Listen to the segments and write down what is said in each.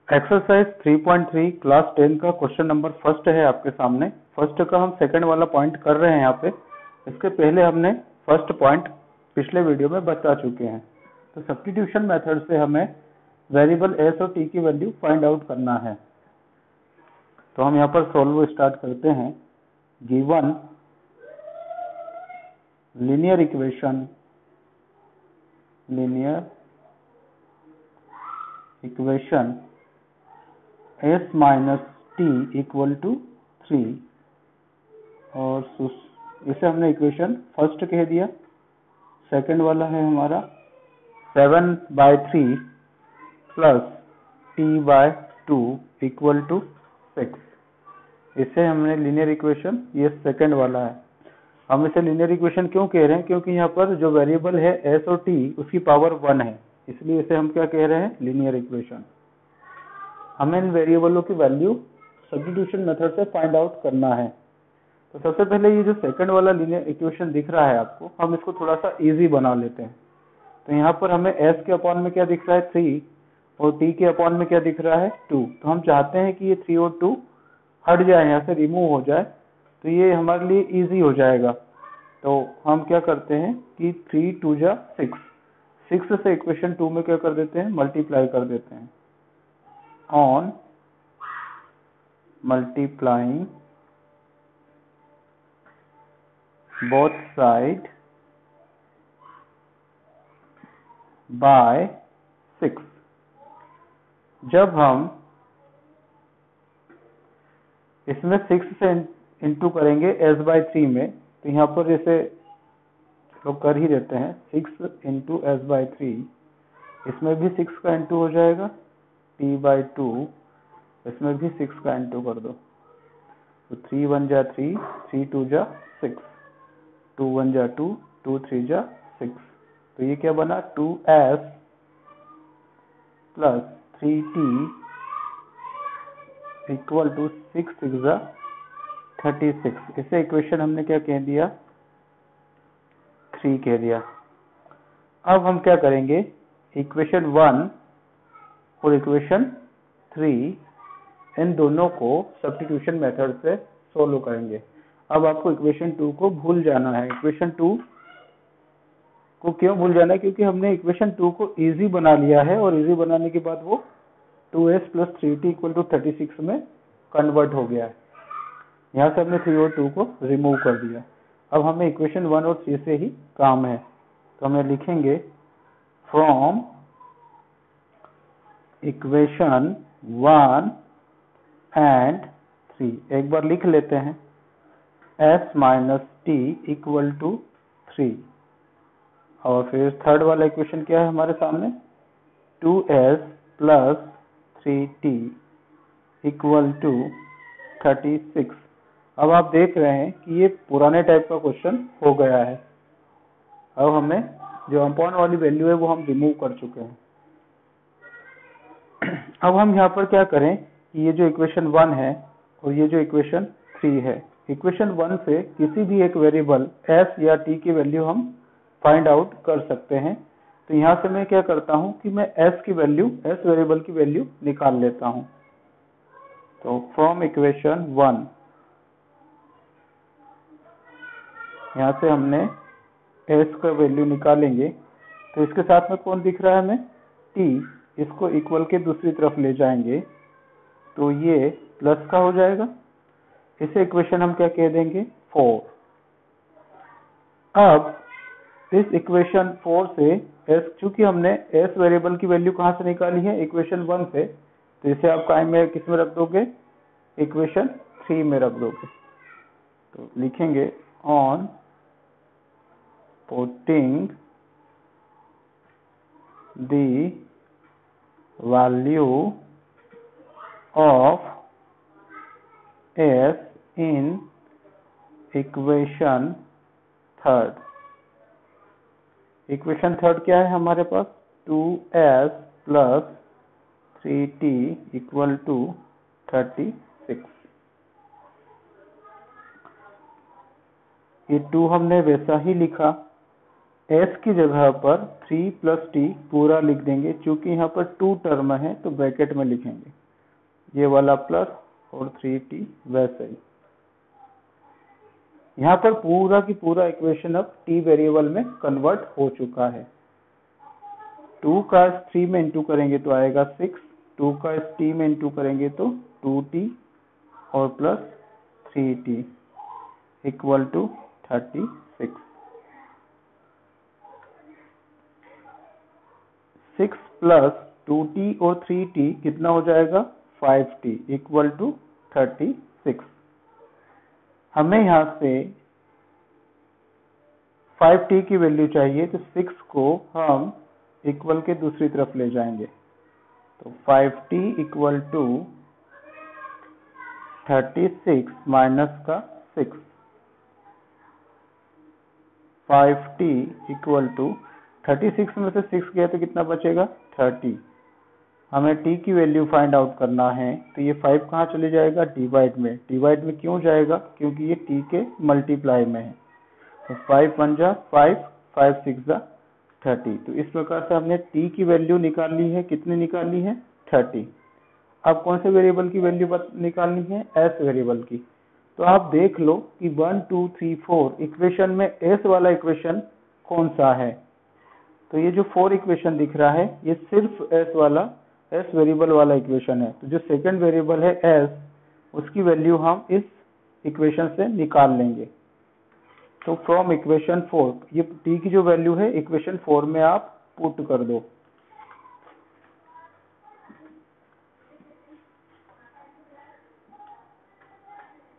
Exercise 3.3 class 10 का question number first है आपके सामने। फर्स्ट का हम सेकंड वाला पॉइंट कर रहे हैं यहाँ पे। इसके पहले हमने फर्स्ट पॉइंट पिछले वीडियो में बता चुके हैं। तो सब्स्टिट्यूशन मेथड से हमें वेरिएबल एस और टी की वैल्यू फाइंड आउट करना है। तो हम यहाँ पर सॉल्व स्टार्ट करते हैं। Given linear equation s minus T equal to 3 और इसे हमने इक्वेशन फर्स्ट कह दिया। सेकंड वाला है हमारा 7/3 प्लस t/2 इक्वल टू 6। इसे हमने लीनियर इक्वेशन, ये सेकंड वाला है। हम इसे लीनियर इक्वेशन क्यों कह रहे हैं? क्योंकि यहाँ पर जो वेरिएबल है s और t उसकी पावर 1 है, इसलिए इसे हम क्या कह रहे हैं? Linear equation. हमें इन वेरिएबलों की वैल्यू सब्स्टिट्यूशन मेथड से फाइंड आउट करना है। तो सबसे पहले ये जो सेकंड वाला लीनियर इक्वेशन दिख रहा है आपको, हम इसको थोड़ा सा इजी बना लेते हैं। तो यहाँ पर हमें s के अपॉन में क्या दिख रहा है? 3 और t के अपॉन में क्या दिख रहा है? 2। तो हम चाहते हैं कि ये 3 और 2 हट जाए, यहाँ से रिमूव हो जाए, तो ये हमारे लिए इजी हो जाएगा। तो हम क्या करते हैं कि 3 2 जा 6, 6 से इक्वेशन 2 में क्या कर देते हैं? मल्टीप्लाई कर देते हैं। On multiplying both sides by 6, जब हम इसमें 6 से इंटू करेंगे s/3 में, तो यहाँ पर इसे लोग कर ही देते हैं। 6 इंटू s/3, इसमें भी 6 का इंटू हो जाएगा। t/2, इसमें भी 6 का इंटू कर दो, तो 3 1 जा 3, 3 2 जा 6, 2 1 जा 2, 2 3 जा 6। तो ये क्या बना? 2s plus 3t equal to 6 6 जा 36। इसे इक्वेशन हमने क्या कह दिया? 3 कह दिया। अब हम क्या करेंगे? इक्वेशन 1 और इक्वेशन 3 इन दोनों को सब्स्टिट्यूशन मेथड से सोल्व करेंगे। अब आपको इक्वेशन 2 को भूल जाना है। इक्वेशन 2 को क्यों भूल जाना है? क्योंकि हमने इक्वेशन 2 को इजी बना लिया है, और इजी बनाने के बाद वो 2s plus 3t equal to 36 में कन्वर्ट हो गया है। यहाँ से हमने 3 और 2 को रिमूव कर दिया। अब हमें इक्वेशन 1 और 3 से ही काम है। तो हमें लिखेंगे फ्रॉम इक्वेशन 1 एंड 3। एक बार लिख लेते हैं। s minus T equal to 3, और फिर थर्ड वाला इक्वेशन क्या है हमारे सामने? 2s plus 3t equal to 36। अब आप देख रहे हैं कि ये पुराने टाइप का क्वेश्चन हो गया है। अब हमें जो अपॉन वाली वैल्यू है वो हम रिमूव कर चुके हैं। अब हम यहाँ पर क्या करें कि ये जो इक्वेशन 1 है और ये जो इक्वेशन 3 है, इक्वेशन 1 से किसी भी एक वेरिएबल s या t की वैल्यू हम फाइंड आउट कर सकते हैं। तो यहाँ से मैं क्या करता हूँ कि मैं s की वैल्यू, s वेरिएबल की वैल्यू निकाल लेता हूँ। तो फ्रॉम इक्वेशन 1, यहाँ से हमने s का वैल्यू निकालेंगे। तो इसके साथ में कौन दिख रहा है हमें? t। इसको इक्वल के दूसरी तरफ ले जाएंगे तो ये प्लस का हो जाएगा। इसे इक्वेशन हम क्या कह देंगे? 4। अब इस इक्वेशन 4 से s, चूंकि हमने s वेरिएबल की वैल्यू कहाँ से निकाली है? इक्वेशन 1 से, तो इसे आप काइम में किस में रख दोगे? इक्वेशन 3 में रख दोगे। तो लिखेंगे on putting the value of s in equation third। Equation third क्या है हमारे पास? 2s plus 3t equal to 36। ये 2 हमने वैसा ही लिखा। s की जगह पर 3 प्लस t पूरा लिख देंगे। चूंकि यहाँ पर 2 टर्म है तो ब्रैकेट में लिखेंगे। ये वाला प्लस और 3t वैसे ही। यहाँ पर पूरा की पूरा इक्वेशन अब t वेरिएबल में कन्वर्ट हो चुका है। 2 का 3 में इंटू करेंगे तो आएगा 6, 2 का t में इंटू करेंगे तो 2t और plus 3t equal to 36। 6 plus 2t और 3t कितना हो जाएगा 5t इक्वल टू 36। हमें यहाँ से 5t की वैल्यू चाहिए, तो 6 को हम इक्वल के दूसरी तरफ ले जाएंगे, तो 5t इक्वल टू 36 माइनस का 6। 5t इक्वल टू 36 में से 6 गया तो कितना बचेगा 30। हमें t की वैल्यू फाइंड आउट करना है, तो ये 5 कहाँ चले जाएगा डिवाइड में। डिवाइड में क्यों जाएगा, क्योंकि ये t के मल्टीप्लाई में है। तो 5 1 जा 5, 5 6 जा 30। तो इस प्रकार से हमने t की वैल्यू निकाल ली है। कितनी निकाली है 30। अब कौन से वेरिएबल की वैल्यू निकालनी है s वेरिएबल की। तो आप देख लो कि 1 2 3 4 इक्वेशन में s वाला इक्वेशन कौन सा है। तो ये जो 4 इक्वेशन दिख रहा है ये सिर्फ s वाला s वेरिएबल वाला इक्वेशन है। तो जो सेकंड वेरिएबल है s, उसकी वैल्यू हम इस इक्वेशन से निकाल लेंगे। तो फ्रॉम इक्वेशन 4 ये t की जो वैल्यू है इक्वेशन 4 में आप पुट कर दो।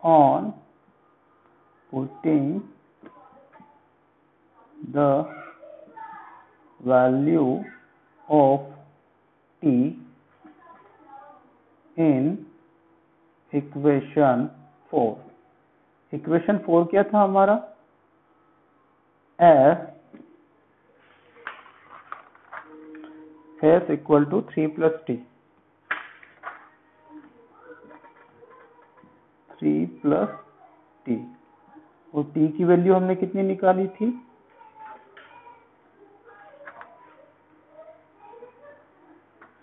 On putting the value of t in equation 4। Equation 4 क्या था हमारा, s equal to 3 plus t, 3 plus t। और t की वैल्यू हमने कितनी निकाली थी,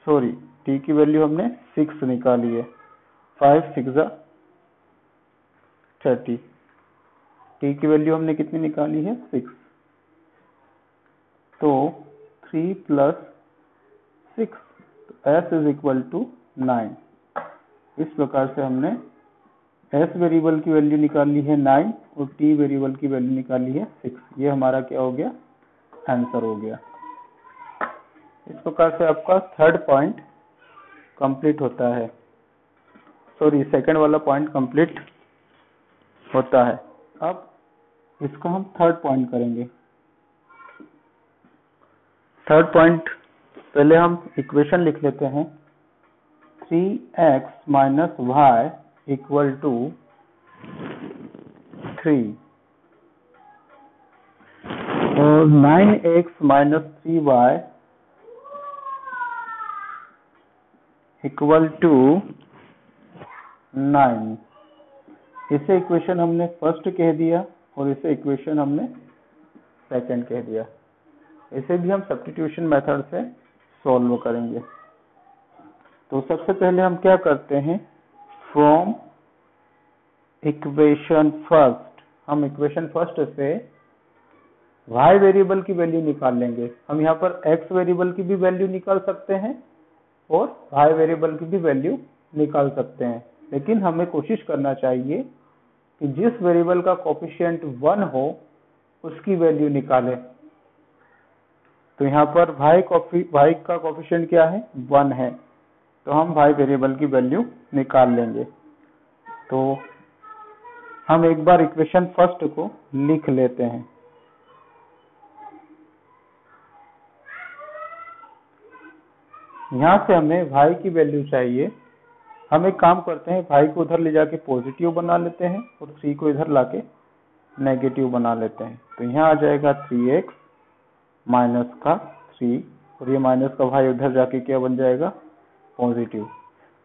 सॉरी t की वैल्यू हमने 6 निकाली है। 5 6 जा 30। t की वैल्यू हमने कितनी निकाली है 6। तो 3 प्लस 6, तो s इज इक्वल टू 9। इस प्रकार से हमने s वेरिएबल की वैल्यू निकाली है 9 और t वेरिएबल की वैल्यू निकाली है 6। ये हमारा क्या हो गया, आंसर हो गया। इस प्रकार से आपका थर्ड पॉइंट कंप्लीट होता है, सॉरी सेकंड वाला पॉइंट कंप्लीट होता है। अब इसको हम थर्ड पॉइंट करेंगे। थर्ड पॉइंट पहले हम इक्वेशन लिख लेते हैं। 3x minus Y equal to 3 और 9x minus 3y equal to 9। इसे इक्वेशन हमने फर्स्ट कह दिया और इसे इक्वेशन हमने सेकंड कह दिया। इसे भी हम सब्स्टिट्यूशन मेथड से सॉल्व करेंगे। तो सबसे पहले हम क्या करते हैं, फ्रॉम इक्वेशन फर्स्ट, हम इक्वेशन फर्स्ट से y वेरिएबल की वैल्यू निकाल लेंगे। हम यहाँ पर x वेरिएबल की भी वैल्यू निकाल सकते हैं और y वेरिएबल की भी वैल्यू निकाल सकते हैं, लेकिन हमें कोशिश करना चाहिए कि जिस वेरिएबल का कोफिशिएंट 1 हो उसकी वैल्यू निकालें। तो यहाँ पर y का कोफिशिएंट क्या है 1 है, तो हम y वेरिएबल की वैल्यू निकाल लेंगे। तो हम एक बार इक्वेशन फर्स्ट को लिख लेते हैं। यहाँ से हमें y की वैल्यू चाहिए। हम एक काम करते हैं, y को उधर ले जाके पॉजिटिव बना लेते हैं और 3 को इधर लाके नेगेटिव बना लेते हैं। तो यहाँ आ जाएगा 3x माइनस का 3 और ये माइनस का y उधर जाके क्या बन जाएगा पॉजिटिव।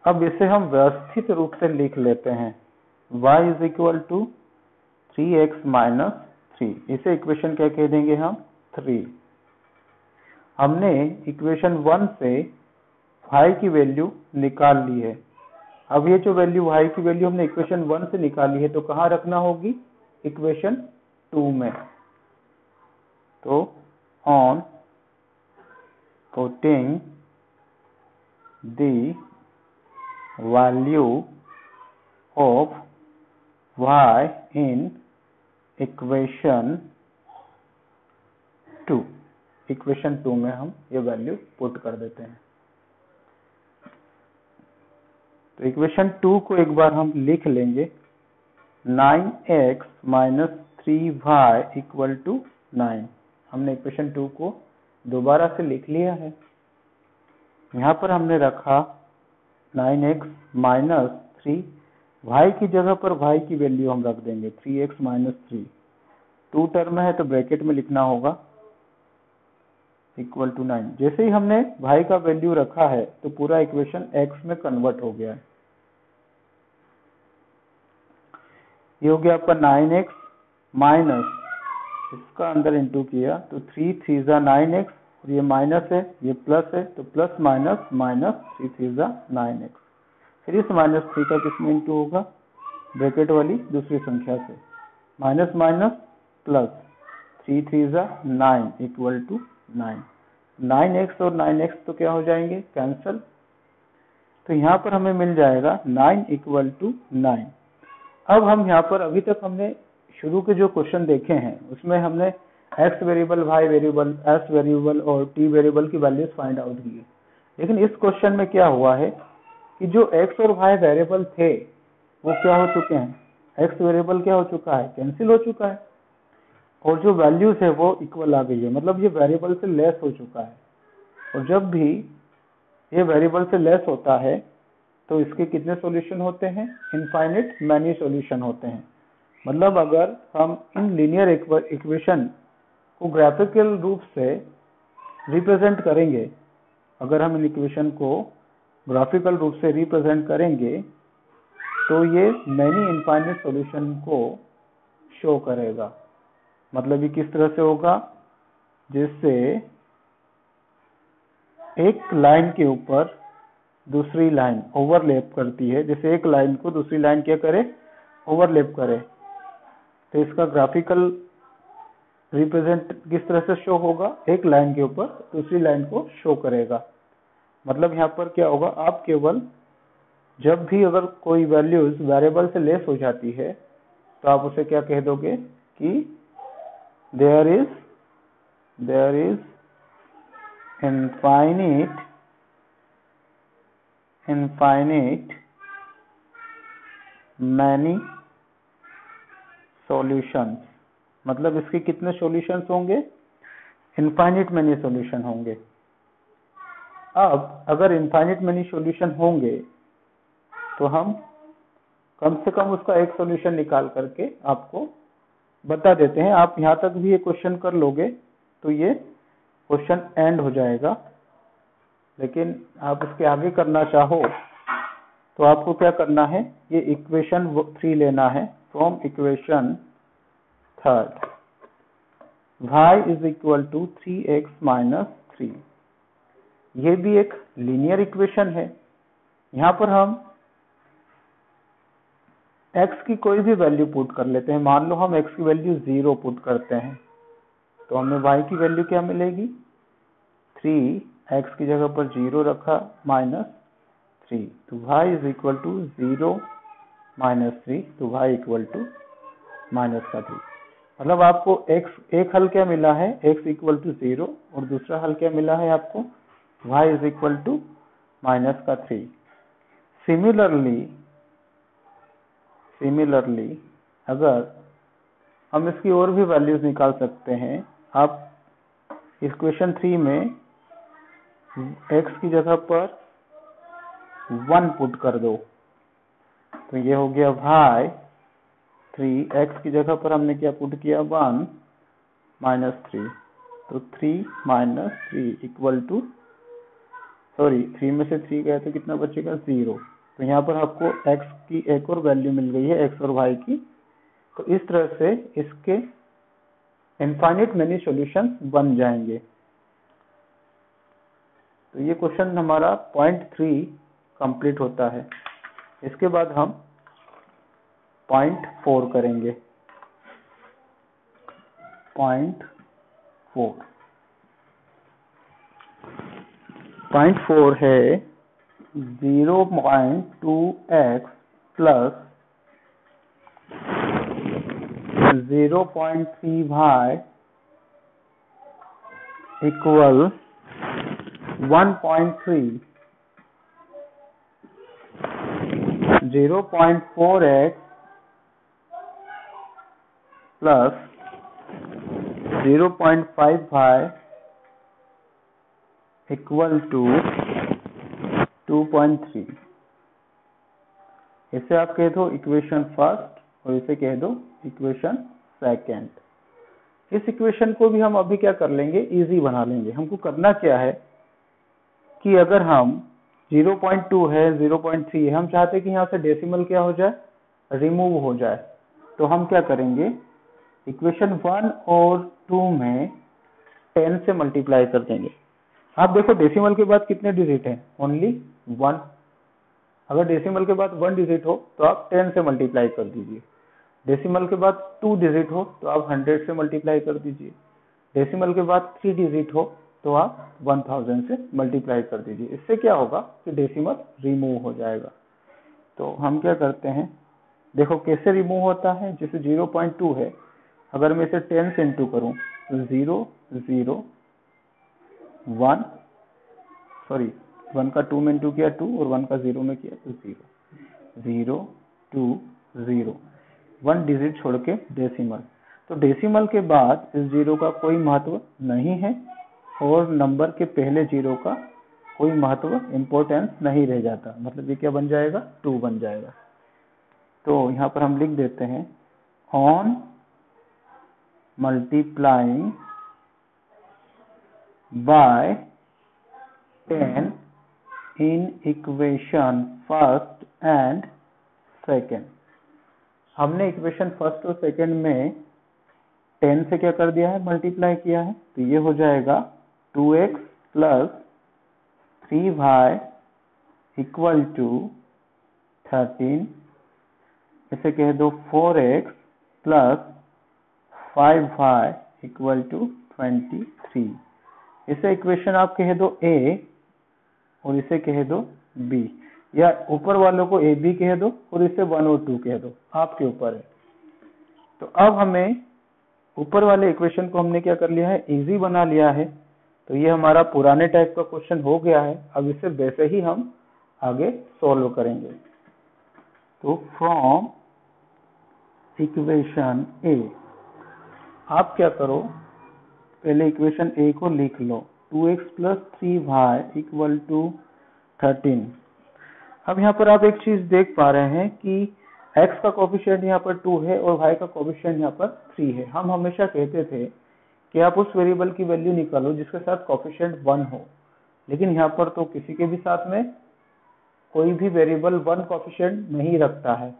अब इसे हम व्यवस्थित रूप से लिख लेते हैं, y is equal to 3x minus 3। इसे इक्वेशन क्या कह देंगे हम 3। हमने इक्वेशन 1 से y की वैल्यू निकाल ली है। अब ये जो वैल्यू y की वैल्यू हमने इक्वेशन 1 से निकाली है तो कहाँ रखना होगी, इक्वेशन 2 में। तो on putting the value of y in equation 2, equation 2 में हम ये वैल्यू पुट कर देते हैं। तो इक्वेशन 2 को एक बार हम लिख लेंगे, 9x minus 3y equal to 9। हमने इक्वेशन 2 को दोबारा से लिख लिया है। यहाँ पर हमने रखा 9x माइनस 3, y की जगह पर y की वैल्यू हम रख देंगे 3x माइनस 3। 2 टर्म है तो ब्रैकेट में लिखना होगा इक्वल टू 9। जैसे ही हमने y का वैल्यू रखा है तो पूरा इक्वेशन x में कन्वर्ट हो गया है। ये हो गया आपका 9x माइनस, इसका अंदर इंटू किया तो 3 3 जा 9x, और ये माइनस है ये प्लस है तो प्लस माइनस माइनस 3 3 जा 9x। फिर इस माइनस 3 का किसमें इंटू होगा, ब्रैकेट वाली दूसरी संख्या से, माइनस माइनस प्लस 3 3 जा 9 इक्वल टू 9। 9x और 9x तो क्या हो जाएंगे, कैंसल। तो यहाँ पर हमें मिल जाएगा 9 इक्वल टू 9। अब हम यहाँ पर अभी तक हमने शुरू के जो क्वेश्चन देखे हैं उसमें हमने x variable, y variable, s variable और t वेरिएबल की वैल्यूज फाइंड आउट की। लेकिन इस क्वेश्चन में क्या हुआ है कि जो x और y वेरिएबल थे वो क्या हो चुके हैं, x वेरिएबल क्या हो चुका है, कैंसिल हो चुका है, और जो वैल्यूज है वो इक्वल आ गई है, मतलब ये वेरिएबल से लेस हो चुका है। और जब भी ये वेरिएबल से लेस होता है तो इसके कितने सॉल्यूशन होते हैं, इनफाइनिट मैनी सॉल्यूशन होते हैं। मतलब अगर हम इन लीनियर इक्वेशन को ग्राफिकल रूप से रिप्रेजेंट करेंगे, अगर हम इन इक्वेशन को ग्राफिकल रूप से रिप्रेजेंट करेंगे तो ये मैनी इनफाइनिट सॉल्यूशन को शो करेगा। मतलब ये किस तरह से होगा, जिससे एक लाइन के ऊपर दूसरी लाइन ओवरलैप करती है, जैसे एक लाइन को दूसरी लाइन क्या करे, ओवरलैप करे। तो इसका ग्राफिकल रिप्रेजेंट किस तरह से शो होगा, एक लाइन के ऊपर दूसरी लाइन को शो करेगा। मतलब यहाँ पर क्या होगा, आप केवल जब भी अगर कोई वैल्यूज वेरिएबल से लेस हो जाती है तो आप उसे क्या कह दोगे कि there is infinite many solutions. मतलब इसके कितने सॉल्यूशंस होंगे, इनफाइनिट मैनी सॉल्यूशन होंगे। अब अगर इनफाइनिट मैनी सॉल्यूशन होंगे तो हम कम से कम उसका एक सॉल्यूशन निकाल करके आपको बता देते हैं। आप यहाँ तक भी ये क्वेश्चन कर लोगे तो ये क्वेश्चन एंड हो जाएगा। लेकिन आप इसके आगे करना चाहो तो आपको क्या करना है, ये इक्वेशन 3 लेना है। From equation 3 y is equal to 3x minus 3। ये भी एक लीनियर इक्वेशन है। यहाँ पर हम x की कोई भी वैल्यू पुट कर लेते हैं। मान लो हम x की वैल्यू 0 पुट करते हैं तो हमें y की वैल्यू क्या मिलेगी, 3, x की जगह पर 0 रखा माइनस 3, तो y is equal to 0 minus 3, तो y इक्वल टू माइनस का 3। मतलब आपको x एक हल क्या मिला है, x इक्वल टू 0, और दूसरा हल क्या मिला है आपको, y is equal to minus का 3। सिमिलरली अगर हम इसकी और भी वैल्यूज निकाल सकते हैं। आप इक्वेशन 3 में x की जगह पर 1 पुट कर दो तो ये हो गया y 3, x की जगह पर हमने क्या पुट किया, 1 माइनस 3, तो 3 माइनस 3 इक्वल टू, सॉरी 3 में से 3 गया तो कितना बचेगा, 0। तो यहाँ पर आपको x की एक और वैल्यू मिल गई है, x और y की। तो इस तरह से इसके इनफाइनिट मैनी सॉल्यूशन बन जाएंगे। तो ये क्वेश्चन हमारा पॉइंट 3 कंप्लीट होता है। इसके बाद हम 0.4 करेंगे। 0.4 है 0.2x plus 0.3y equal 1.3। 0.4x plus 0.5y equal to 2.3। इसे आप कह दो इक्वेशन फर्स्ट और इसे कह दो इक्वेशन सेकंड। इस इक्वेशन को भी हम अभी क्या कर लेंगे, इजी बना लेंगे। हमको करना क्या है कि अगर हम 0.2 है 0.3 है, हम चाहते हैं कि यहाँ से डेसिमल क्या हो जाए, रिमूव हो जाए। तो हम क्या करेंगे, इक्वेशन 1 और 2 में 10 से मल्टीप्लाई कर देंगे। आप देखो डेसिमल के बाद कितने डिजिट हैं, ओनली 1। अगर डेसिमल के बाद 1 डिजिट हो तो आप 10 से मल्टीप्लाई कर दीजिए। डेसिमल के बाद 2 डिजिट हो तो आप 100 से मल्टीप्लाई कर दीजिए। डेसिमल के बाद 3 डिजिट हो तो आप 1000 से मल्टीप्लाई कर दीजिए। इससे क्या होगा कि डेसिमल रिमूव हो जाएगा। तो हम क्या करते हैं, देखो कैसे रिमूव होता है। जैसे 0.2 है, अगर मैं इसे 10 से इंटू करूं तो 0 0 1 सॉरी 1 का 2 में इंटू किया 2 और 1 का 0 में किया तो 0 0 2 0 1 डिजिट छोड़ के डेसिमल। तो डेसिमल के बाद इस जीरो का कोई महत्व नहीं है और नंबर के पहले जीरो का कोई महत्व इंपॉर्टेंस नहीं रह जाता। मतलब ये क्या बन जाएगा, 2 बन जाएगा। तो यहाँ पर हम लिख देते हैं on multiplying by 10 in equation first and second. हमने इक्वेशन फर्स्ट और सेकेंड में 10 से क्या कर दिया है, मल्टीप्लाई किया है। तो ये हो जाएगा 2x plus 3y equal to 13। इसे कह दो 4x plus 5y equal to 23। इसे इक्वेशन आप कह दो A और इसे कह दो B, या ऊपर वालों को A B कह दो और इसे 1 और 2 कह दो, आपके ऊपर है। तो अब हमें ऊपर वाले इक्वेशन को हमने क्या कर लिया है, इजी बना लिया है। तो ये हमारा पुराने टाइप का क्वेश्चन हो गया है। अब इसे वैसे ही हम आगे सॉल्व करेंगे। तो फ्रॉम इक्वेशन ए आप क्या करो, पहले इक्वेशन ए को लिख लो, 2x plus 3y equal to 13। अब यहाँ पर आप एक चीज देख पा रहे हैं कि x का कोफिशिएंट यहाँ पर 2 है और y का कोफिशिएंट यहाँ पर 3 है। हम हमेशा कहते थे कि आप उस वेरिएबल की वैल्यू निकालो जिसके साथ कोफिशिएंट 1 हो, लेकिन यहाँ पर तो किसी के भी साथ में कोई भी वेरिएबल 1 कोफिशिएंट नहीं रखता है।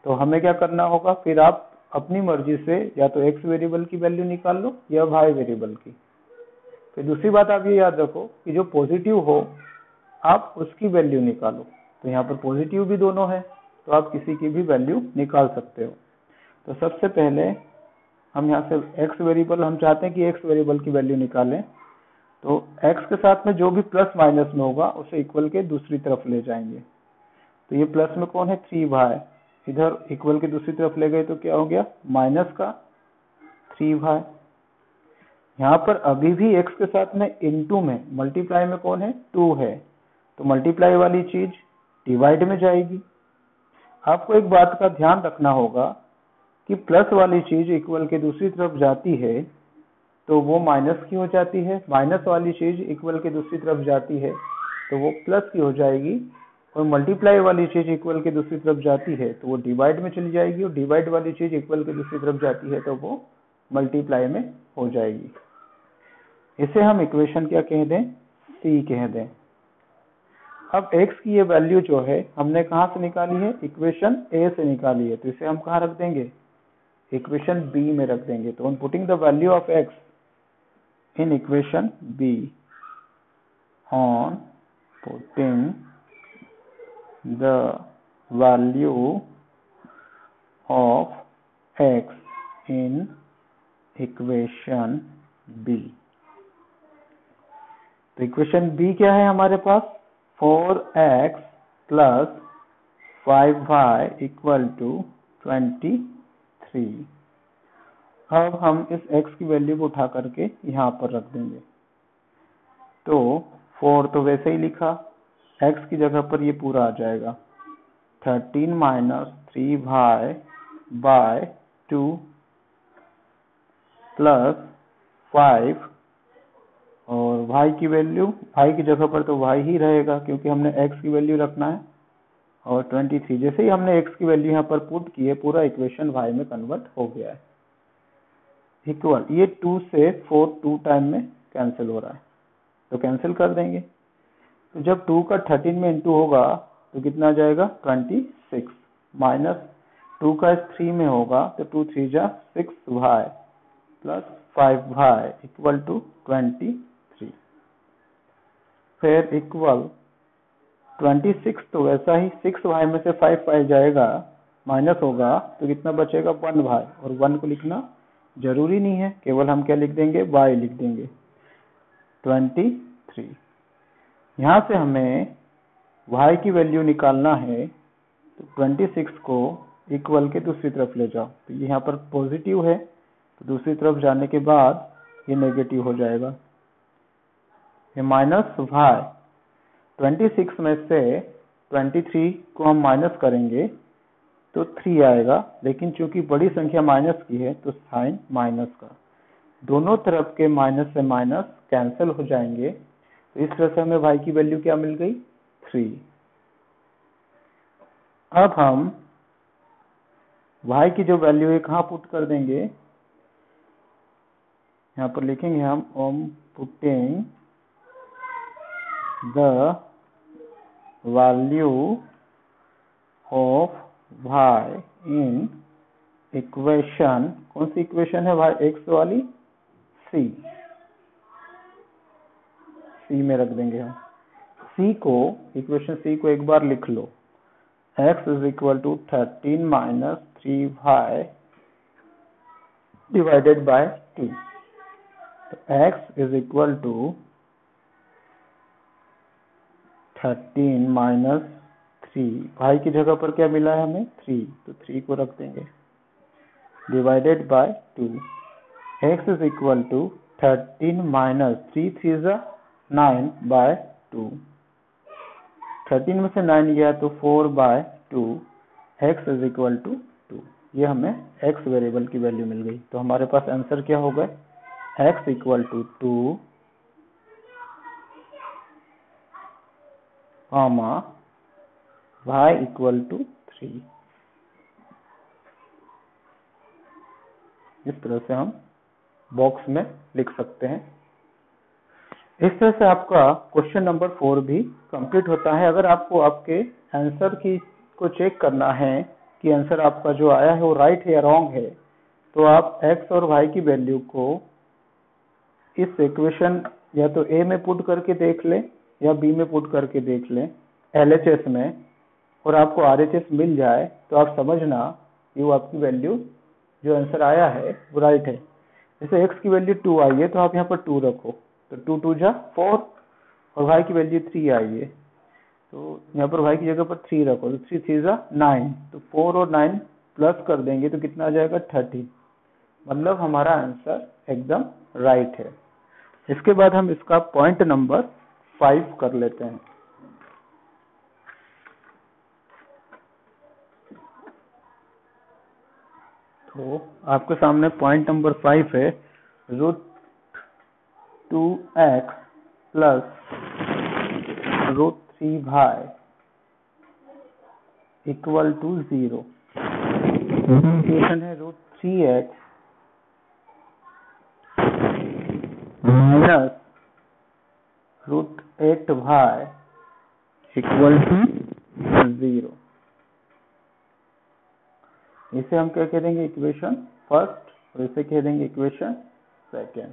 तो हमें क्या करना होगा, फिर आप अपनी मर्जी से या तो x वेरिएबल की वैल्यू निकाल लो या y वेरिएबल की। फिर दूसरी बात आप ये याद रखो कि जो पॉजिटिव हो आप उसकी वैल्यू निकालो। तो यहाँ पर पॉजिटिव भी दोनों है तो आप किसी की भी वैल्यू निकाल सकते हो। तो सबसे पहले हम यहाँ से x वेरिएबल, हम चाहते हैं कि x वेरिएबल की वैल्यू निकालें। तो x के साथ में जो भी प्लस माइनस में होगा उसे इक्वल के दूसरी तरफ ले जाएंगे। तो ये प्लस में कौन है, 3y, इधर इक्वल के दूसरी तरफ ले गए तो क्या हो गया, माइनस का 3y। यहाँ पर अभी भी x के साथ में इनटू में, मल्टीप्लाई में कौन है, 2 है। तो मल्टीप्लाई वाली चीज डिवाइड में जाएगी। आपको एक बात का ध्यान रखना होगा कि प्लस वाली चीज इक्वल के दूसरी तरफ जाती है तो वो माइनस की हो जाती है, माइनस वाली चीज इक्वल के दूसरी तरफ जाती है तो वो प्लस की हो जाएगी, और मल्टीप्लाई वाली चीज इक्वल के दूसरी तरफ जाती है तो वो डिवाइड में चली जाएगी, और डिवाइड वाली चीज इक्वल के दूसरी तरफ जाती है तो वो मल्टीप्लाई में हो जाएगी। इसे हम इक्वेशन क्या कह दें, सी कह दें। अब x की ये वैल्यू जो है हमने कहाँ से निकाली है, इक्वेशन ए से निकाली है। तो इसे हम कहाँ रख देंगे, इक्वेशन बी में रख देंगे। तो on putting the value of x in equation B, on putting the value of X in equation B. तो इक्वेशन बी क्या है हमारे पास? 4x plus 5y equal to 23। अब हम इस x की वैल्यू को उठा करके यहाँ पर रख देंगे। तो 4 तो वैसे ही लिखा, x की जगह पर ये पूरा आ जाएगा 13 माइनस 3y बाय 2 प्लस 5 और y की वैल्यू, y की जगह पर तो y ही रहेगा क्योंकि हमने x की वैल्यू रखना है, और 23 जैसे ही हमने x की वैल्यू यहाँ पर पुट की है पूरा इक्वेशन y में कन्वर्ट हो गया है। इक्वल, ये 2 से 4 2 टाइम में कैंसिल हो रहा है तो कैंसिल कर देंगे। तो जब 2 का 13 में इंटू होगा तो कितना आ जाएगा? 26 माइनस 2 का 3 में होगा तो 2 3 जा 6y plus 5y equal to 23। फिर इक्वल 26, तो वैसा ही 6y में से 5 जाएगा माइनस होगा तो कितना बचेगा? 1y, और 1 को लिखना जरूरी नहीं है, केवल हम क्या लिख देंगे? y लिख देंगे 23। यहाँ से हमें y की वैल्यू निकालना है तो 26 को इक्वल के दूसरी तरफ ले जाओ, तो यहाँ पर पॉजिटिव है तो दूसरी तरफ जाने के बाद ये नेगेटिव हो जाएगा, ये माइनस y। 26 में से 23 को हम माइनस करेंगे तो 3 आएगा, लेकिन चूंकि बड़ी संख्या माइनस की है तो साइन माइनस का, दोनों तरफ के माइनस से माइनस कैंसिल हो जाएंगे। तो इस तरह से हमें y की वैल्यू क्या मिल गई? 3। अब हम y की जो वैल्यू है कहाँ पुट कर देंगे? यहाँ पर लिखेंगे हम putting the value of y in equation, कौन सी इक्वेशन है भाई? x वाली, c में रख देंगे हम। c को, इक्वेशन c को एक बार लिख लो, x is equal to 13 minus 3y divided by 2। तो x is equal to 13 minus 3, y की जगह पर क्या मिला है हमें? 3, तो 3 को रख देंगे divided by 2। x is equal to 13 minus 3 3 जा 9 बाय 2, 13 में से 9 गया तो 4 by 2, x is equal to 2। ये हमें x वेरिएबल की वैल्यू मिल गई। तो हमारे पास आंसर क्या होगा? x equal to 2 comma y equal to 3। इस तरह से हम बॉक्स में लिख सकते हैं। इस तरह से आपका क्वेश्चन नंबर 4 भी कंप्लीट होता है। अगर आपको आपके आंसर की को चेक करना है कि आंसर आपका जो आया है वो राइट है या रॉन्ग है, तो आप x और y की वैल्यू को इस इक्वेशन या तो a में पुट करके देख लें या b में पुट करके देख लें LHS में, और आपको RHS मिल जाए तो आप समझना ये वो आपकी वैल्यू जो आंसर आया है वो राइट है। जैसे x की वैल्यू 2 आई है तो आप यहाँ पर 2 रखो, तो 2 2 जा 4, और y की वैल्यू 3 आई है तो यहाँ पर y की जगह पर 3 रखो, तो 3 3 जा 9, तो 4 और 9 प्लस कर देंगे तो कितना आ जाएगा? 30। मतलब हमारा आंसर एकदम राइट है। इसके बाद हम इसका पॉइंट नंबर 5 कर लेते हैं। तो आपके सामने पॉइंट नंबर 5 है, √2x plus √3y equal to 0। Equation है √3x minus √8y equal to 0। इसे हम क्या कह देंगे? इक्वेशन फर्स्ट, और इसे कह देंगे इक्वेशन सेकेंड।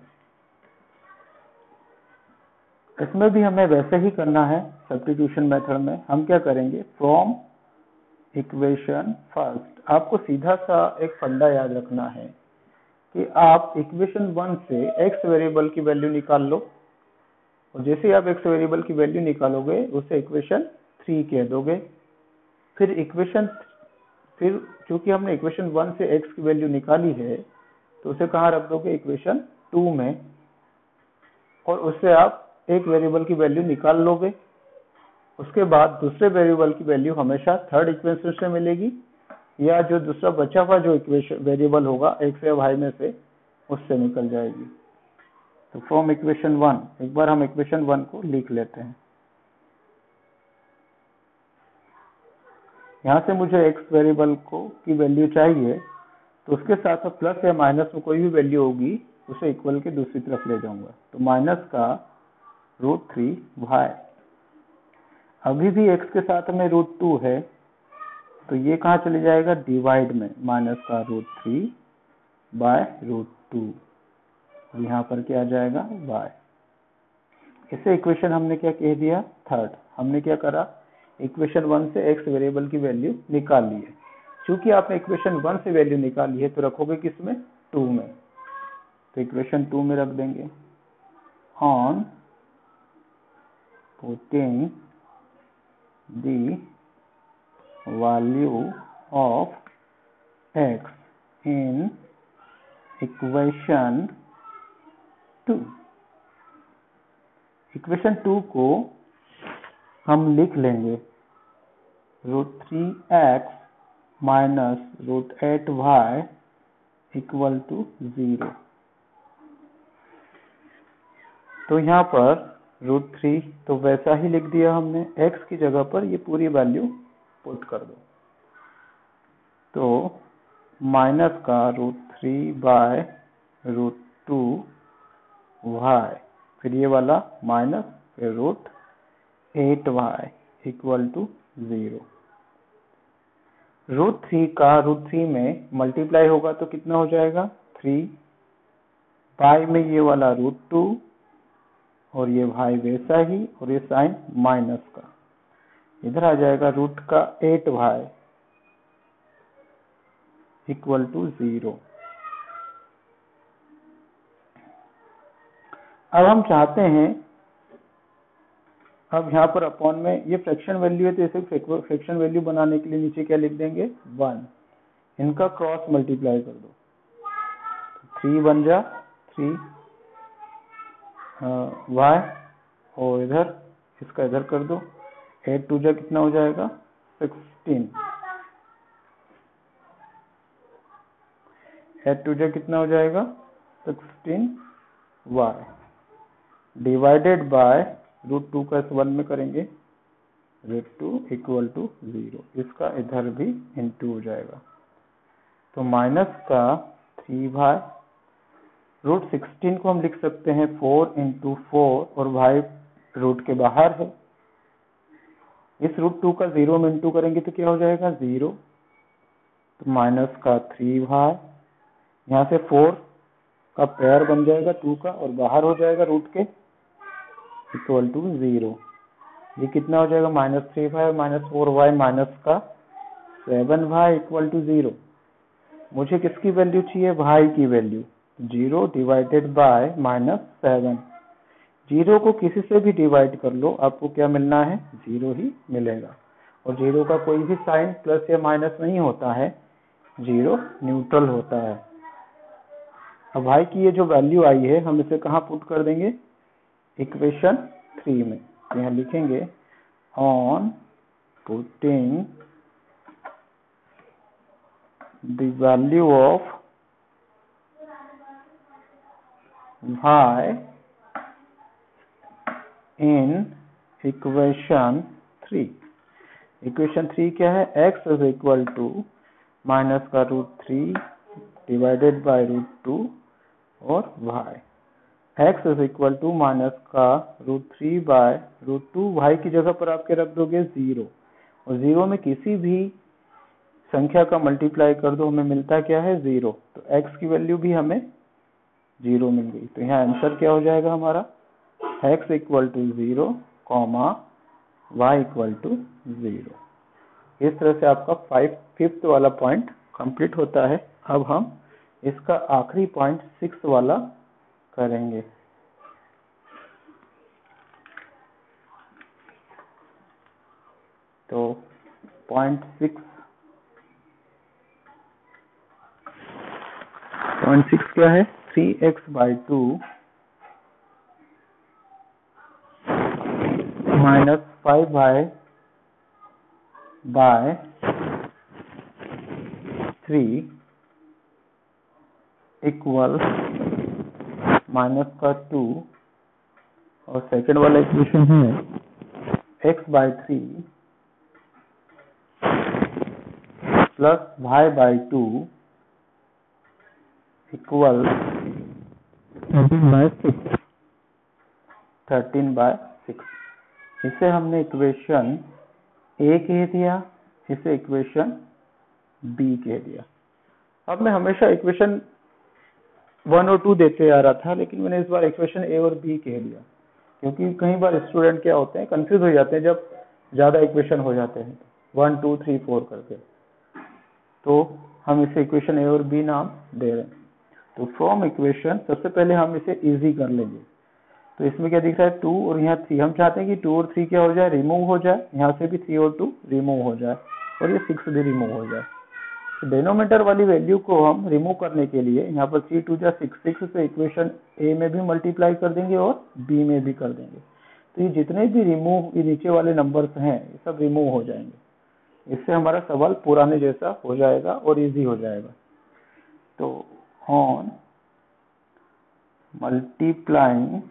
इसमें भी हमें वैसे ही करना है, सब्स्टिट्यूशन मेथड में हम क्या करेंगे? फ्रॉम इक्वेशन फर्स्ट, आपको सीधा सा एक फंडा याद रखना है कि आप इक्वेशन 1 से x वेरिएबल की वैल्यू निकाल लो, और जैसे ही आप x वेरिएबल की वैल्यू निकालोगे उसे इक्वेशन 3 कह दोगे। फिर चूंकि हमने इक्वेशन 1 से x की वैल्यू निकाली है तो उसे कहाँ रख दोगे, इक्वेशन 2 में, और उससे आप एक वेरिएबल की वैल्यू निकाल लोगे। उसके बाद दूसरे वेरिएबल की वैल्यू हमेशा थर्ड इक्वेशन से मिलेगी, या जो दूसरा बचा हुआ जो इक्वेशन वेरिएबल होगा x या y में से, उससे निकल जाएगी। तो फ्रॉम इक्वेशन 1, एक बार हम इक्वेशन 1 को लिख लेते हैं। यहाँ से मुझे x वेरिएबल को की वैल्यू चाहिए, तो उसके साथ प्लस या माइनस में कोई भी वैल्यू होगी उसे इक्वल के दूसरी तरफ ले जाऊंगा। तो माइनस का √3y, अभी भी x के साथ में √2 है, तो ये कहाँ चले जाएगा, डिवाइड में, माइनस का √3/√2, यहाँ पर क्या आ जाएगा, y। इसे इक्वेशन हमने क्या कह दिया, थर्ड। हमने क्या करा, इक्वेशन 1 से x वेरिएबल की वैल्यू निकाल ली है। चूंकि आपने इक्वेशन 1 से वैल्यू निकाली है तो रखोगे किसमें, 2 में, तो इक्वेशन 2 में रख देंगे। On putting the value of x in equation 2, equation 2 को हम लिख लेंगे √3x minus √8y equal to 0। तो यहाँ पर √3 तो वैसा ही लिख दिया हमने, x की जगह पर ये पूरी वैल्यू पुट कर दो। तो माइनस का √3/√2y, फिर ये वाला माइनस, फिर √8y इक्वल टू 0। √3 का √3 में मल्टीप्लाई होगा तो कितना हो जाएगा, 3, बाय में ये वाला √2, और ये y वैसा ही, और ये साइन माइनस का, इधर आ जाएगा रूट का 8y इक्वल टू 0। अब हम चाहते हैं, अब यहाँ पर अपॉन में ये फ्रैक्शन वैल्यू है, तो इसे फ्रैक्शन वैल्यू बनाने के लिए नीचे क्या लिख देंगे, 1, इनका क्रॉस मल्टीप्लाई कर दो, 3 बन जा 3 y, और इधर इसका इधर कर दो, 8 2 जा कितना हो जाएगा, 16, 8 2 जा कितना हो जाएगा, 16y डिवाइडेड बाय √2 का इस 1 में करेंगे, √2 इक्वल टू 0, इसका इधर भी इंटू हो जाएगा। तो माइनस का 3y, √16 को हम लिख सकते हैं 4 × 4, और y रूट के बाहर है, इस √2 का 0 में इंटू करेंगे तो क्या हो जाएगा, 0। तो माइनस का 3y, यहाँ से 4 का पेयर बन जाएगा 2 का, और बाहर हो जाएगा रूट के, इक्वल टू 0। ये कितना हो जाएगा, -3y -4y माइनस का 7y इक्वल टू 0। मुझे किसकी वैल्यू चाहिए, y की वैल्यू, 0 डिवाइडेड बाय -7। 0 को किसी से भी डिवाइड कर लो, आपको क्या मिलना है, 0 ही मिलेगा, और 0 का कोई भी साइन प्लस या माइनस नहीं होता है, 0 न्यूट्रल होता है। अब y की ये जो वैल्यू आई है हम इसे कहाँ पुट कर देंगे, इक्वेशन 3 में। यहाँ लिखेंगे on putting the value of y in equation 3। Equation 3 क्या है, x is equal to minus का √3 डिवाइडेड बाय √2 और y, x is equal to minus का √3/√2, y की जगह पर आपके रख दोगे 0, और 0 में किसी भी संख्या का मल्टीप्लाई कर दो, हमें मिलता क्या है, 0। तो x की वैल्यू भी हमें 0 मिल गई। तो यहाँ आंसर क्या हो जाएगा हमारा, x equal to 0, y equal to 0। इस तरह से आपका फिफ्थ वाला पॉइंट कंप्लीट होता है। अब हम इसका आखिरी पॉइंट 6 वाला करेंगे। तो पॉइंट 6 क्या है? 3x/2 minus 5y by 3 equal minus का 2 और सेकेंड वाला इक्वेशन है x/3 प्लस y/2 इक्वल 13/6। इसे हमने इक्वेशन ए कह दिया, इसे इक्वेशन बी कह दिया। अब मैं हमेशा इक्वेशन 1 और 2 देते आ रहा था, लेकिन मैंने इस बार इक्वेशन ए और बी कह दिया, क्योंकि कई बार स्टूडेंट क्या होते हैं, कंफ्यूज हो जाते हैं जब ज्यादा इक्वेशन हो जाते हैं 1 2 3 4 करके। तो हम इसे इक्वेशन ए और बी नाम दे रहे हैं। तो फ्रॉम इक्वेशन सबसे पहले हम इसे इजी कर लेंगे। तो इसमें क्या दिख रहा है 2 और यहाँ 3। हम चाहते हैं कि 2 और 3 क्या हो जाए, रिमूव हो जाए। यहाँ से भी 3 और 2 रिमूव हो जाए और ये 6 भी रिमूव हो जाए। तो डिनोमिनेटर वाली वैल्यू को हम रिमूव करने के लिए यहाँ पर 3 2 जा 6 से इक्वेशन ए में भी मल्टीप्लाई कर देंगे और बी में भी कर देंगे। तो ये जितने भी रिमूव ये नीचे वाले नंबर्स हैं ये सब रिमूव हो जाएंगे। इससे हमारा सवाल पुराने जैसा हो जाएगा और इजी हो जाएगा। तो on multiplying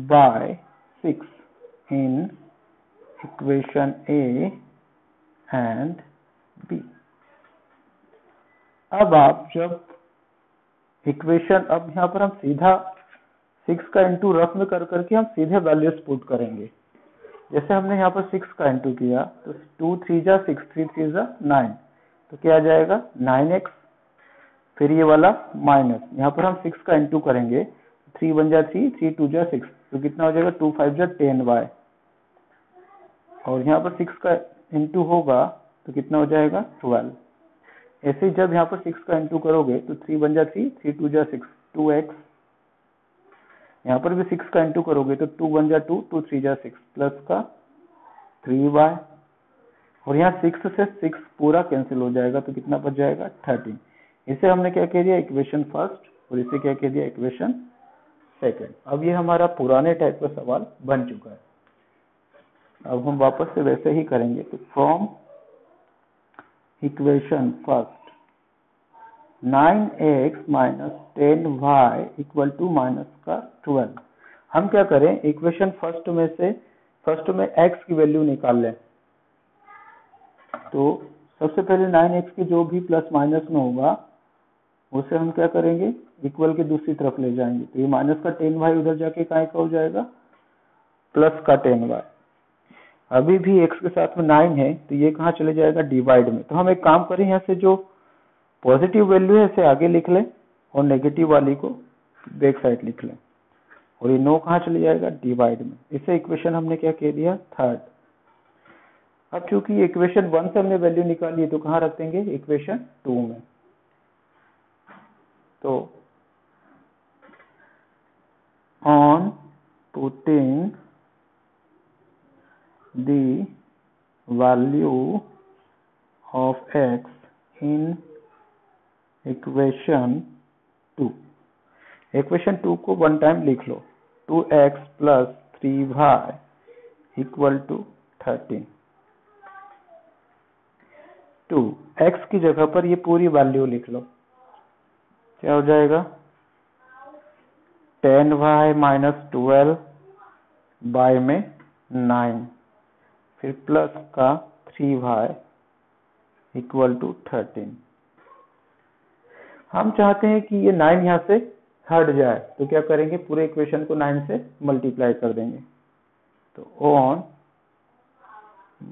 by 6 in equation A and B। अब आप जब इक्वेशन, अब यहाँ पर हम सीधा 6 का इंटू रफ में कर करके हम सीधे वैल्यूज पुट करेंगे। जैसे हमने यहाँ पर 6 का इंटू किया तो 2 3 जा 6 3 3 जा 9, तो क्या आ जाएगा 9x। फिर ये वाला माइनस, यहाँ पर हम 6 का इंटू करेंगे, 3 1 जा 3 3 2 जा 6, तो कितना हो जाएगा 2 5 जा 10y। और यहाँ पर 6 का इंटू होगा तो कितना हो जाएगा 12। ऐसे ही जब यहाँ पर 6 का इंटू करोगे तो 3 1 जा 3 3 2 जा 6 2x। यहाँ पर भी 6 का इंटू करोगे तो 2 1 जा 2 2 3 जा 6 प्लस का 3y। और यहाँ 6 से 6 पूरा कैंसिल हो जाएगा तो कितना बच जाएगा 13। इसे हमने क्या कह दिया इक्वेशन फर्स्ट और इसे क्या कह दिया इक्वेशन सेकेंड। अब ये हमारा पुराने टाइप का सवाल बन चुका है। अब हम वापस से वैसे ही करेंगे। तो from equation first 9x minus 10y equal to minus का 12। हम क्या करें, इक्वेशन फर्स्ट में x की वैल्यू निकाल लें। तो सबसे पहले 9x की जो भी प्लस माइनस में होगा उसे हम क्या करेंगे, इक्वल के दूसरी तरफ ले जाएंगे। तो ये माइनस का 10y उधर जाके काय का हो जाएगा प्लस का 10y। अभी भी x के साथ में 9 है तो ये कहाँ चले जाएगा डिवाइड में। तो हम एक काम करें, यहाँ से जो पॉजिटिव वैल्यू है इसे आगे लिख लें और नेगेटिव वाली को बैक साइड लिख लें। और ये 9 कहाँ चले जाएगा डिवाइड में। इसे इक्वेशन हमने क्या कह दिया थर्ड। अब चूंकि इक्वेशन 1 से हमने वैल्यू निकाली है तो कहाँ रख देंगे इक्वेशन 2 में। तो on putting the value of x in equation 2, equation 2 को वन टाइम लिख लो, 2x plus 3y equal to 13। 2x की जगह पर ये पूरी वैल्यू लिख लो, क्या हो जाएगा 10y माइनस 12 बाय में 9 फिर प्लस का 3y इक्वल टू 13। हम चाहते हैं कि ये 9 यहाँ से हट जाए तो क्या करेंगे, पूरे इक्वेशन को 9 से मल्टीप्लाई कर देंगे। तो ऑन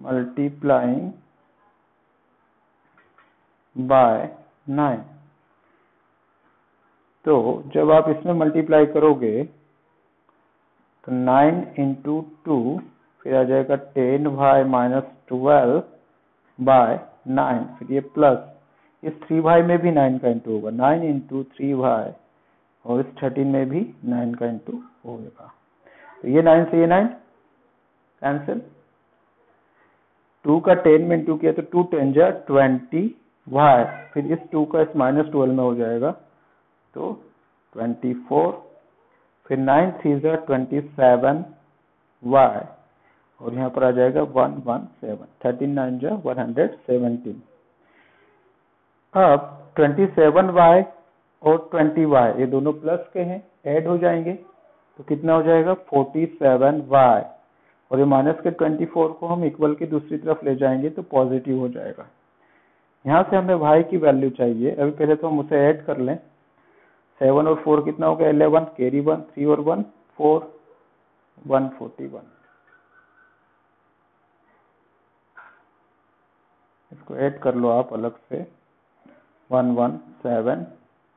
मल्टीप्लाइंग बाय 9, तो जब आप इसमें मल्टीप्लाई करोगे तो 9 इंटू 2 फिर आ जाएगा 10y माइनस 12 बाय 9, फिर ये प्लस इस 3y में भी 9 का इंटू होगा, 9 इंटू 3y, और इस 13 में भी 9 का इंटू होगा। तो ये 9 से ये 9 कैंसिल, 2 का 10 में इंटू किया तो 2 10 जा 20y, फिर इस 2 का इस माइनस 12 में हो जाएगा तो 24, फिर 9 3 जा 27y, और यहाँ पर आ जाएगा 117, 13 9 जा 117। अब 27y और 20y ये दोनों प्लस के हैं, ऐड हो जाएंगे तो कितना हो जाएगा 47y, और ये माइनस के 24 को हम इक्वल की दूसरी तरफ ले जाएंगे तो पॉजिटिव हो जाएगा। यहाँ से हमें y की वैल्यू चाहिए। अभी पहले तो हम उसे ऐड कर लें, 7 और 4 कितना हो गया 11, कैरी 1, 3 और 1 4, 141। इसको ऐड कर लो आप अलग से, 117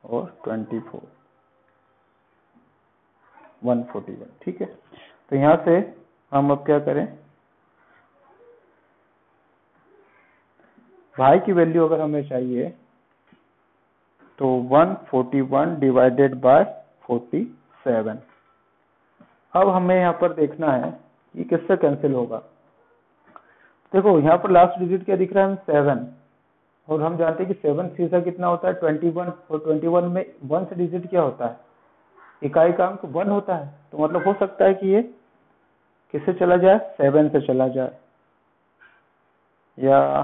और 24, 141। ठीक है, तो यहाँ से हम अब क्या करें, y की वैल्यू अगर हमें चाहिए तो 141 डिवाइडेड बाय 47। अब हमें यहाँ पर देखना है कि किससे कैंसिल होगा। देखो यहाँ पर लास्ट डिजिट क्या दिख रहा है, 7, और हम जानते हैं कि 7 3 कितना होता है 21, और 21 में 1 से डिजिट क्या होता है, इकाई का अंक 1 होता है। तो मतलब हो सकता है कि ये किससे चला जाए, 7 से चला जाए, या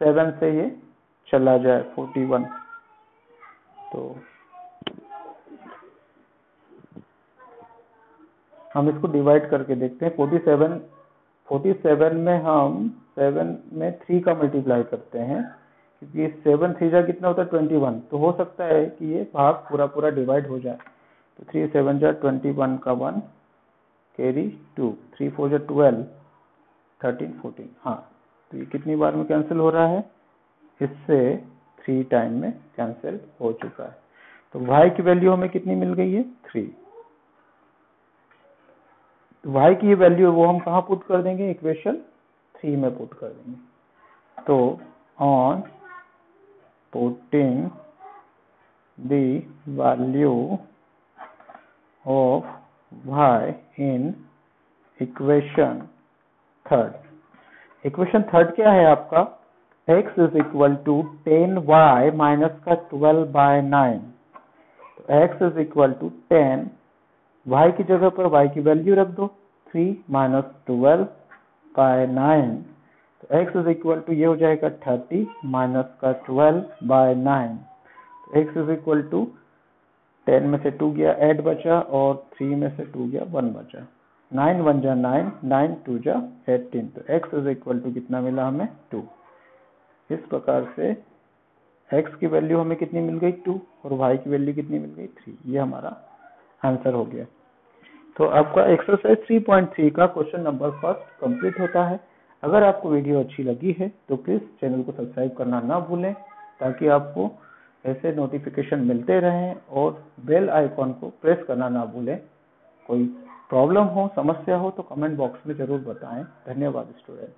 7 से ये चला जाए 41। तो हम इसको डिवाइड करके देखते हैं। 47 में हम 7 में 3 का मल्टीप्लाई करते हैं, क्योंकि 7 3 जा कितना होता है 21, तो हो सकता है कि ये भाग पूरा पूरा डिवाइड हो जाए। तो 3 7 जा 21 का 1 कैरी 2, 3 4 जा 12, 13 14। हाँ, तो ये कितनी बार में कैंसिल हो रहा है, इससे 3 टाइम में कैंसिल हो चुका है। तो y की वैल्यू हमें कितनी मिल गई है 3। तो y की ये वैल्यू है वो हम कहाँ पुट कर देंगे, इक्वेशन 3 में पुट कर देंगे। तो on putting the value of y in equation third, equation third क्या है आपका, x is equal to 10y minus का 12 बाय 9। तो x is equal to 10, y की जगह पर y की वैल्यू रख दो, 3 माइनस 12 बाय 9। तो x इज इक्वल टू ये हो जाएगा 30 माइनस का 12 बाय 9। तो x इज इक्वल टू 10 में से 2 गया, 8 बचा, और 3 में से 2 गया, 1 बचा। 9 1 जा 9, 9 2 जा 18। तो x इज इक्वल टू कितना मिला हमें 2। इस प्रकार से x की वैल्यू हमें कितनी मिल गई 2, और y की वैल्यू कितनी मिल गई 3। ये हमारा आंसर हो गया। तो आपका एक्सरसाइज 3.3 का क्वेश्चन नंबर फर्स्ट कंप्लीट होता है। अगर आपको वीडियो अच्छी लगी है तो प्लीज चैनल को सब्सक्राइब करना ना भूलें, ताकि आपको ऐसे नोटिफिकेशन मिलते रहें, और बेल आइकॉन को प्रेस करना ना भूलें। कोई प्रॉब्लम हो, समस्या हो तो कमेंट बॉक्स में जरूर बताएं। धन्यवाद स्टूडेंट।